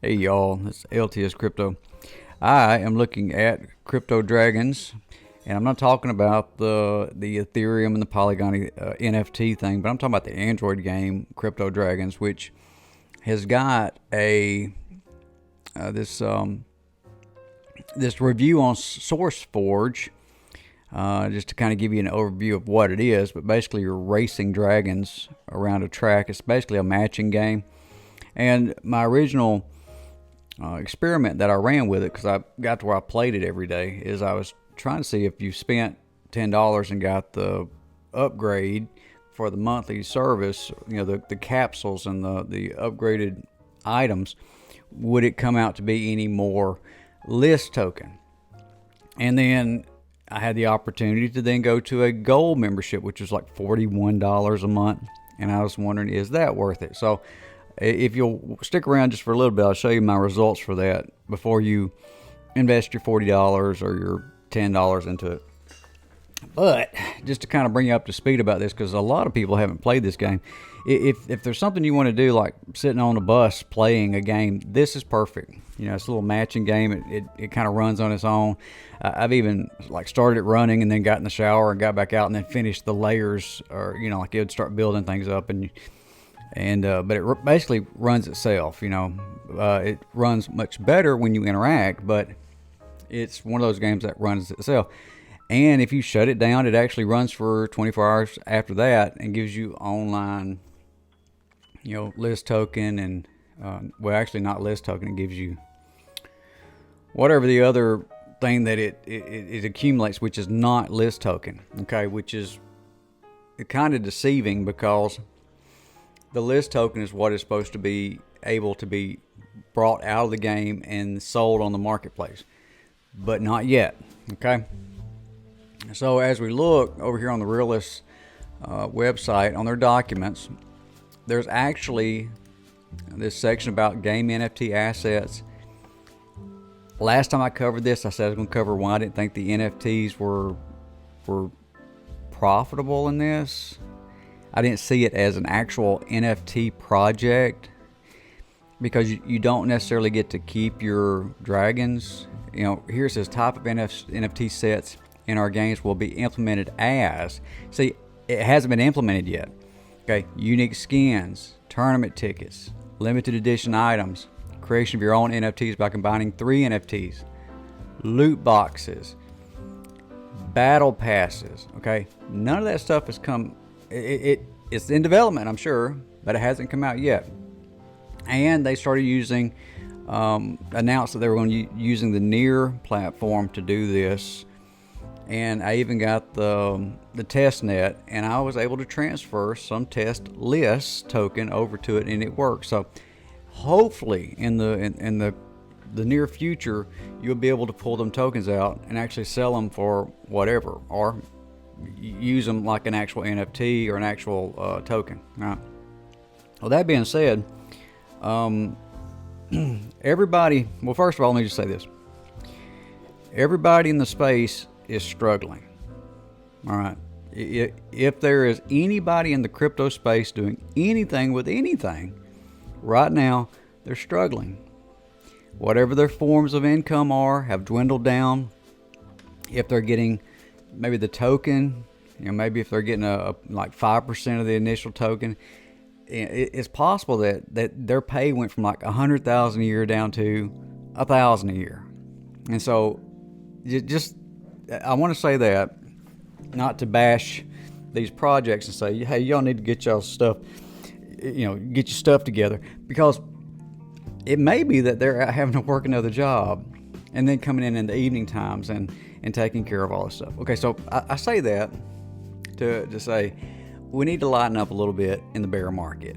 Hey y'all, it's LTS Crypto. I am looking at Crypto Dragons, and I'm not talking about the Ethereum and the Polygon NFT thing, but I'm talking about the Android game Crypto Dragons, which has got a this this review on SourceForge. Just to kind of give you an overview of what it is, but basically you're racing dragons around a track. It's basically a matching game, and my original experiment that I ran with it, because I got to where I played it every day, is I was trying to see if you spent $10 and got the upgrade for the monthly service, the capsules and the upgraded items, would it come out to be any more list token? And then I had the opportunity to then go to a gold membership, which was like $41 a month. And I was wondering, is that worth it? So if you'll stick around just for a little bit, I'll show you my results for that before you invest your $40 or your $10 into it. But just to kind of bring you up to speed about this, because a lot of people haven't played this game. If there's something you want to do, like sitting on a bus playing a game, this is perfect. It's a little matching game. It kind of runs on its own. I've even like started it running and then got in the shower and got back out and then finished the layers, or like it would start building things up, but it basically runs itself. It runs much better when you interact, but it's one of those games that runs itself. And if you shut it down, it actually runs for 24 hours after that and gives you online, list token and, well, actually not list token. It gives you whatever the other thing that it accumulates, which is not list token. Okay, which is kind of deceiving, because the list token is what is supposed to be able to be brought out of the game and sold on the marketplace, but not yet. Okay. So as we look over here on the Realis website, on their documents, there's actually this section about game NFT assets. Last time I covered this, I said I was going to cover why I didn't think the NFTs were profitable in this. I didn't see it as an actual NFT project, because you don't necessarily get to keep your dragons. Here it says type of NFT sets in our games will be implemented as. See, it hasn't been implemented yet. Okay, unique skins, tournament tickets, limited edition items, creation of your own NFTs by combining 3 NFTs, loot boxes, battle passes. Okay, none of that stuff has come. It's in development, I'm sure, but it hasn't come out yet. And they started announced that they were going to using the Near platform to do this. And I even got the test net, and I was able to transfer some test list token over to it, and it worked. So hopefully in the near future, you'll be able to pull them tokens out and actually sell them for whatever, or use them like an actual NFT or an actual token. All right. Well, that being said, everybody. Well, first of all, let me just say this: everybody in the space is struggling. All right. If there is anybody in the crypto space doing anything with anything right now, they're struggling. Whatever their forms of income have dwindled down. If they're getting maybe the token, maybe if they're getting like 5% of the initial token, it's possible that their pay went from like 100,000 a year down to 1,000 a year. And so I want to say that, not to bash these projects and say, hey, y'all need to get y'all stuff, get your stuff together, because it may be that they're having to work another job and then coming in the evening times and taking care of all this stuff. Okay, so I say that to say we need to lighten up a little bit in the bear market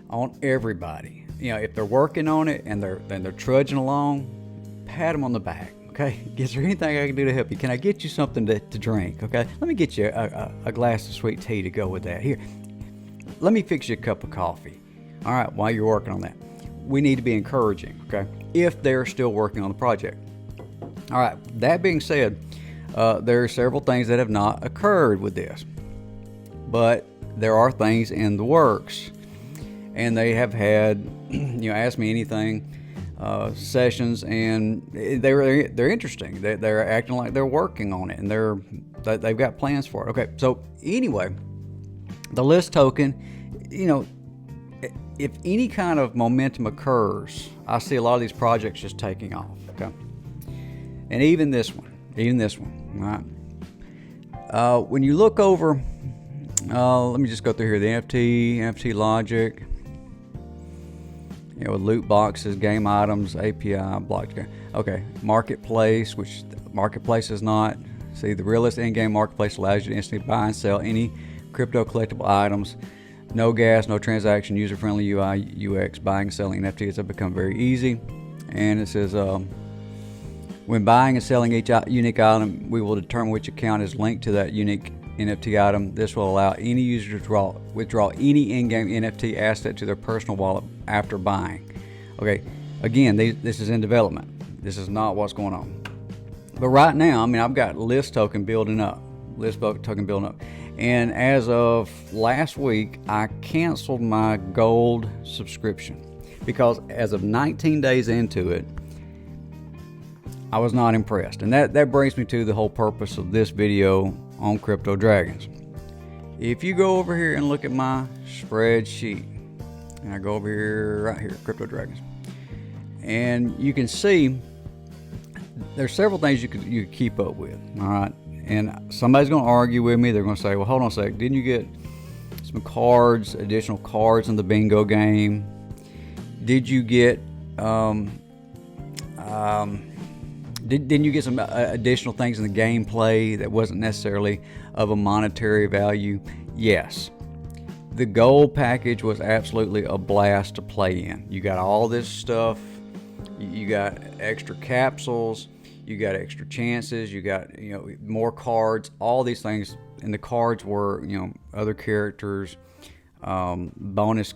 on everybody. If they're working on it and they're trudging along, pat them on the back. Okay, is there anything I can do to help you? Can I get you something to drink? Okay, let me get you a glass of sweet tea to go with that. Here, let me fix you a cup of coffee. All right, while you're working on that. We need to be encouraging, okay, if they're still working on the project. All right, that being said, there are several things that have not occurred with this, but there are things in the works, and they have had, ask me anything. sessions, and they're interesting. They're acting like they're working on it, and they've got plans for it. Okay, so anyway, the list token, if any kind of momentum occurs, I see a lot of these projects just taking off. Okay, and even this one, all right. When you look over, let me just go through here. The NFT logic, with loot boxes, game items, API, blockchain. Okay, marketplace, which marketplace is not. See, the Realis in-game marketplace allows you to instantly buy and sell any crypto collectible items. No gas, no transaction, user-friendly UI, UX. Buying and selling NFTs have become very easy. And it says, when buying and selling each unique item, we will determine which account is linked to that unique NFT item. This will allow any user to withdraw any in-game NFT asset to their personal wallet after buying. Okay, again, this is in development. This is not what's going on. But right now, I've got list token building up. And as of last week, I canceled my gold subscription because as of 19 days into it, I was not impressed. And that brings me to the whole purpose of this video on Crypto Dragons. If you go over here and look at my spreadsheet, and I go over here, right here, Crypto Dragons, and you can see there's several things you could keep up with, all right? And somebody's going to argue with me. They're going to say, well, hold on a sec. Didn't you get some cards, additional cards in the bingo game? Did you get, didn't you get some additional things in the gameplay that wasn't necessarily of a monetary value? Yes. The gold package was absolutely a blast to play in. You got all this stuff. You got extra capsules. You got extra chances. You got more cards. All these things, and the cards were other characters, bonus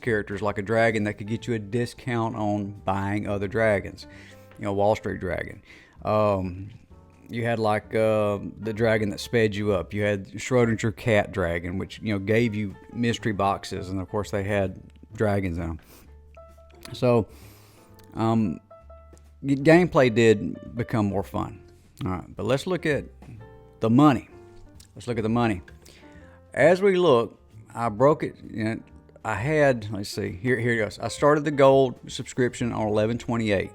characters like a dragon that could get you a discount on buying other dragons. Wall Street Dragon. You had like the dragon that sped you up. You had Schrodinger Cat Dragon, which gave you mystery boxes, and of course they had dragons in them. So gameplay did become more fun. All right, but let's look at the money. As we look, I broke it. I had, let's see, here it goes. I started the gold subscription on 11/28.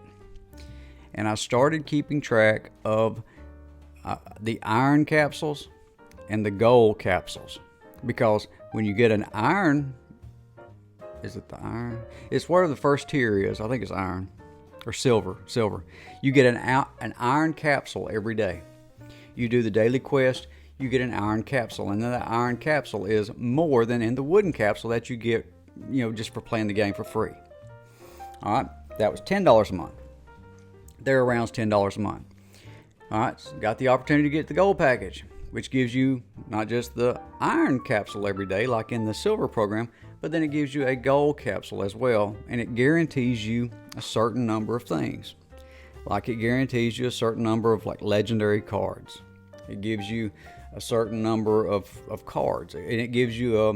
And I started keeping track of the iron capsules and the gold capsules, because when you get an iron, is it the iron? It's where the first tier is. I think it's iron or silver. You get an iron capsule every day. You do the daily quest, you get an iron capsule, and then that iron capsule is more than in the wooden capsule that you get, just for playing the game for free. All right, that was $10 a month. They're around $10 a month. All right, so got the opportunity to get the gold package, which gives you not just the iron capsule every day like in the silver program, but then it gives you a gold capsule as well, and it guarantees you a certain number of things. Like it guarantees you a certain number of like legendary cards. It gives you a certain number of cards, and it gives you a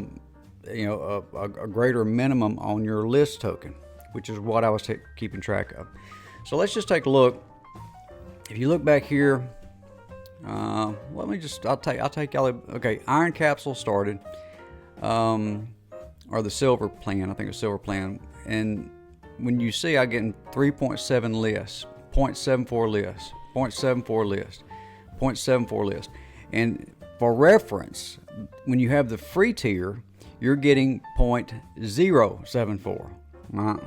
greater minimum on your list token, which is what I was keeping track of. So let's just take a look. If you look back here, I'll take y'all. Okay, iron capsule started, or the silver plan. I think it's silver plan. And when you see, I get 3.7 lists, 0.74 lists, 0.74 list, 0.74 list. And for reference, when you have the free tier, you're getting 0.074. Right?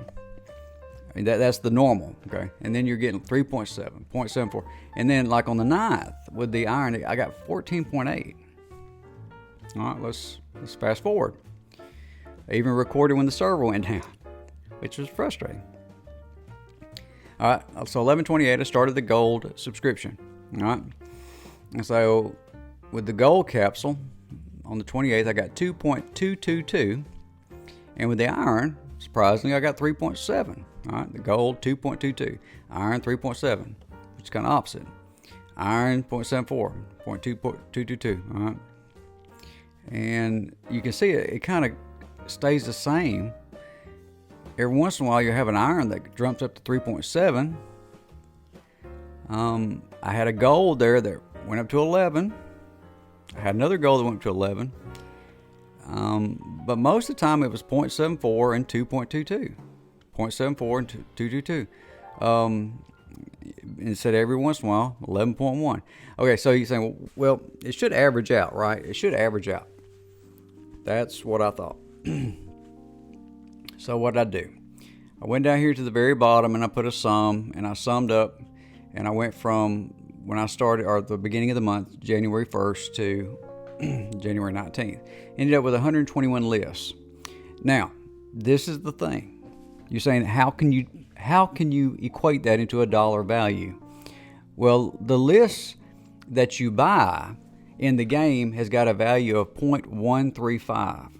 That's the normal, okay? And then you're getting 3.7, 0.74. And then like on the 9th with the iron, I got 14.8. All right, let's fast forward. I even recorded when the server went down, which was frustrating. All right, so 11/28, I started the gold subscription. All right, and so with the gold capsule on the 28th, I got 2.222, and with the iron, surprisingly, I got 3.7. All right, the gold 2.22, iron 3.7, which is kind of opposite. Iron 0.74, 0.222. All right, and you can see it kind of stays the same every once in a while you have an iron that jumps up to 3.7. I had a gold there that went up to 11. I had another gold that went up to 11. But most of the time it was 0.74 and 2.22. 0.74 and 2.22. Instead of every once in a while, 11.1. Okay, so you're saying, well, it should average out, right? It should average out. That's what I thought. So what did I do? I went down here to the very bottom and I put a sum, and I summed up, and I went from when I started, or the beginning of the month, January 1st to January 19th. Ended up with 121 lists. Now, this is the thing. You're saying, how can you equate that into a dollar value? Well, the list that you buy in the game has got a value of 0.135.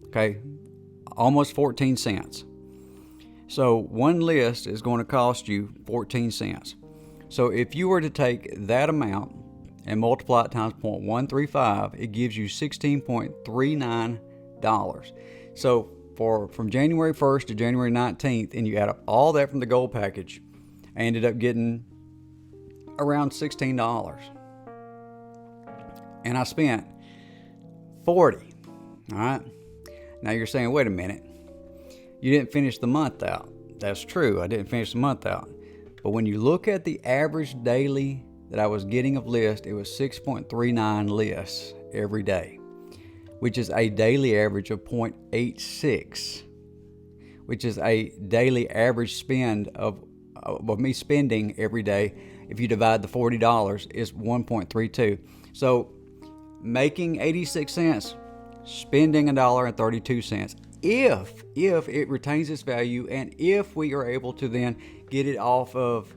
Okay, almost 14 cents. So one list is going to cost you 14 cents. So if you were to take that amount and multiply it times 0.135, it gives you $16.39. So from January 1st to January 19th, and you add up all that from the gold package, I ended up getting around $16. And I spent 40. All right. Now you're saying, wait a minute. You didn't finish the month out. That's true. I didn't finish the month out. But when you look at the average daily that I was getting of lists, it was 6.39 lists every day, which is a daily average of 0.86, which is a daily average spend of me spending every day. If you divide the $40, is 1.32. So making 86 cents, spending $1.32. If it retains its value, and if we are able to then get it off of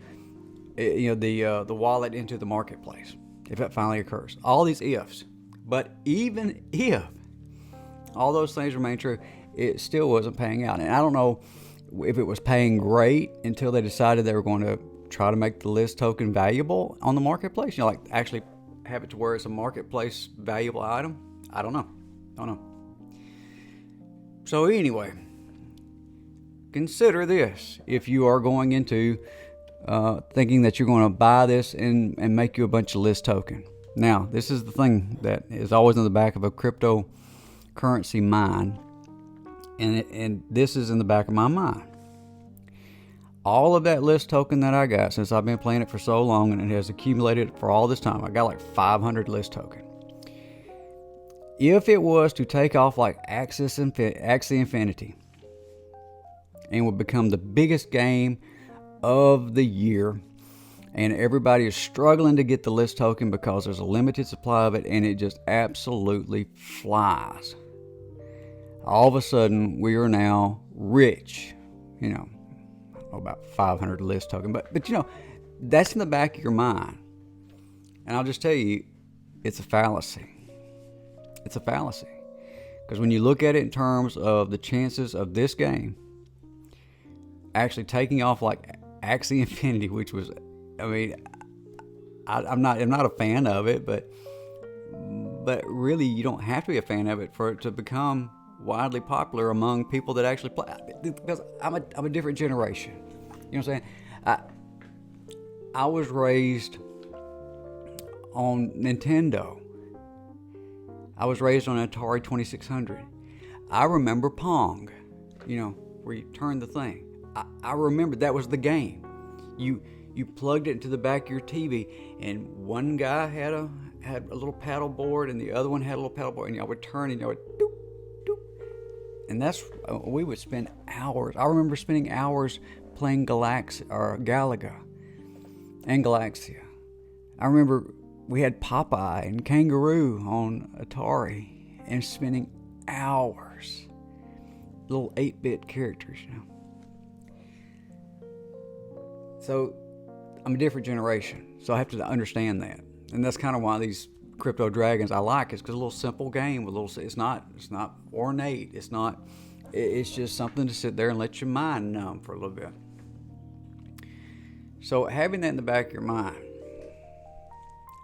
the wallet into the marketplace, if that finally occurs. All these ifs. But even if all those things remain true, it still wasn't paying out. And I don't know if it was paying great until they decided they were going to try to make the list token valuable on the marketplace. Like actually have it to where it's a marketplace valuable item. I don't know. So anyway, consider this if you are going into thinking that you're going to buy this and make you a bunch of list token. Now, this is the thing that is always in the back of a cryptocurrency mind, and this is in the back of my mind. All of that list token that I got, since I've been playing it for so long and it has accumulated for all this time, I got like 500 list token. If it was to take off like Axie Infinity and would become the biggest game of the year, and everybody is struggling to get the list token because there's a limited supply of it and it just absolutely flies, all of a sudden we are now rich. I don't know about 500 list token, but that's in the back of your mind. And I'll just tell you, it's a fallacy. It's a fallacy. Because when you look at it in terms of the chances of this game actually taking off like Axie Infinity, which was, I'm not a fan of it, but really you don't have to be a fan of it for it to become widely popular among people that actually play. Because I'm a different generation. You know what I'm saying? I was raised on Nintendo. I was raised on an Atari 2600. I remember Pong, where you turn the thing. I remember that was the game. You plugged it into the back of your TV, and one guy had a little paddle board, and the other one had a little paddle board, and y'all would turn, and y'all would doop, doop. And we would spend hours. I remember spending hours playing Galaga and Galaxia. I remember we had Popeye and Kangaroo on Atari and spending hours. Little 8-bit characters, So I'm a different generation. So I have to understand that. And that's kind of why these Crypto Dragons I like, is because a little simple game with it's not ornate. It's just something to sit there and let your mind numb for a little bit. So having that in the back of your mind,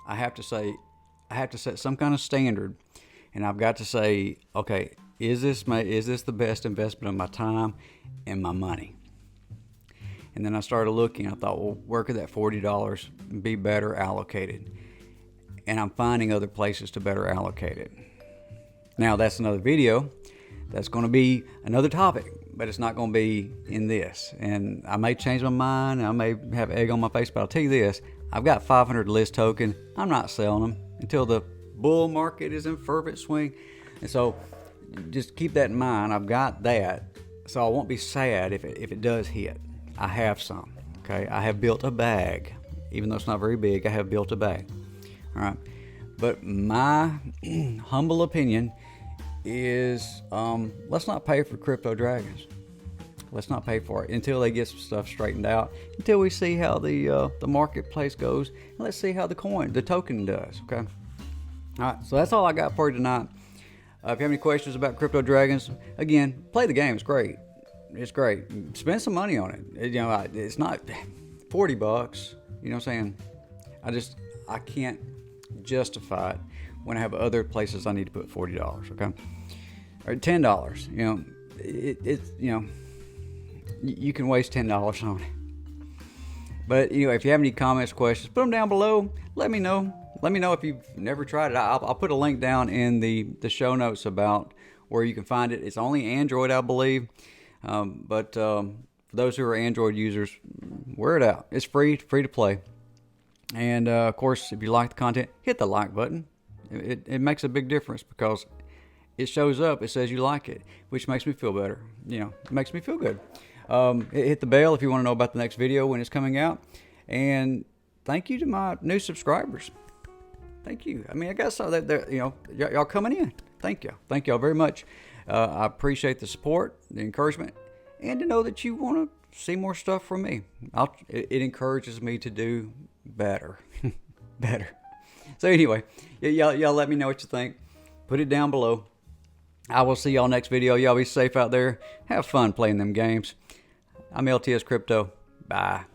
I have to set some kind of standard, and I've got to say, okay, Is this the best investment of my time and my money? And then I started looking. I thought, well, where could that $40 be better allocated? And I'm finding other places to better allocate it. Now, that's another video. That's going to be another topic, but it's not going to be in this. And I may change my mind. I may have egg on my face, but I'll tell you this. I've got 500 list token. I'm not selling them until the bull market is in fervent swing. And so just keep that in mind. I've got that, so I won't be sad if it does hit. I have some. Okay, I have built a bag. Even though it's not very big, I have built a bag. All right, but my humble opinion is let's not pay for Crypto Dragons. Let's not pay for it until they get some stuff straightened out, until we see how the marketplace goes, and let's see how the token does. Okay. All right, so that's all I got for you tonight. If you have any questions about Crypto Dragons, again, play the game. It's great. It's great. Spend some money on it. You know, it's not $40. You know what I'm saying? I can't justify it when I have other places I need to put $40. Okay, or $10. You know, it's you know, you can waste $10 on it. But you know, if you have any comments, questions, put them down below. Let me know. Let me know if you've never tried it. I'll put a link down in the show notes about where you can find it. It's only Android, I believe. But for those who are Android users, wear it out. It's free to play. And of course, if you like the content, hit the like button. It makes a big difference because it shows up. It says you like it, which makes me feel better. You know, it makes me feel good. Hit the bell if you want to know about the next video when it's coming out. And thank you to my new subscribers. Thank you. I mean, I guess that you know, y'all coming in. Thank you. Thank y'all very much. I appreciate the support, the encouragement, and to know that you want to see more stuff from me. It encourages me to do better. Better. So anyway, y'all let me know what you think. Put it down below. I will see y'all next video. Y'all be safe out there. Have fun playing them games. I'm LTS Crypto. Bye.